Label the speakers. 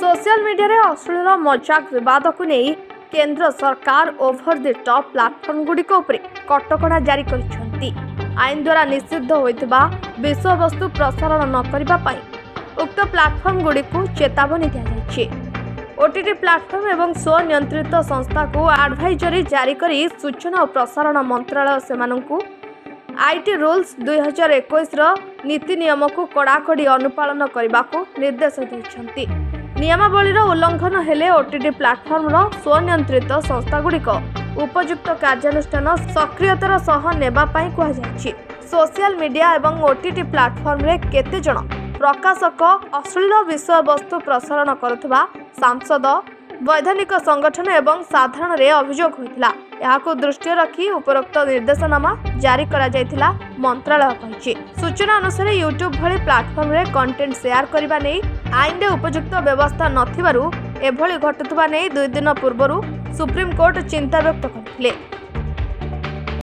Speaker 1: Social media रे अश्लील मजाक विवाद को नहीं केंद्र सरकार ओवर द टॉप प्लाटफॉर्म गुड़िक कटकणा जारी कर आईन द्वारा निषिद्ध होता विषयवस्तु प्रसारण न करने उक्त प्लाटफॉर्म गुड़िक चेतावनी दी ओटीटी प्लाटफॉर्म एवं स्वनियंत्रित संस्था को एडवाइजरी जारी कर सूचना और प्रसारण मंत्रालय से आईटी रूल्स 2021 नीति नियम को कड़ाकड़ी अनुपालन करने को निर्देश देते नियमावली उल्लंघन हेले ओटीटी प्लाटफॉर्म स्वनियंत्रित संस्थागुड़िक उपयुक्त कार्यानुष्ठान सक्रियतार सह नेबापाई कहुଯାଇଛି। सोशल मीडिया एवं ओटीटी प्लाटफॉर्म रे केते जण प्रकाशक अश्लील विषय वस्तु प्रसारण करुवा सांसद वैधानिक संगठन एवं साधारण रे अभियोग होइतिला। याको दृष्टि रखी उपरोक्त निर्देशनामा जारी करा जायतिला मंत्रालय कहिछि। सूचना अनुसार यूट्यूब भली प्लाटफॉर्म रे कंटेंट शेयर करबा नै आईन रे उपयुक्त व्यवस्था नथिबारु एभली घटुतबा नै 2 दिन पूर्वरु सुप्रीम कोर्ट चिंता व्यक्त करथिले।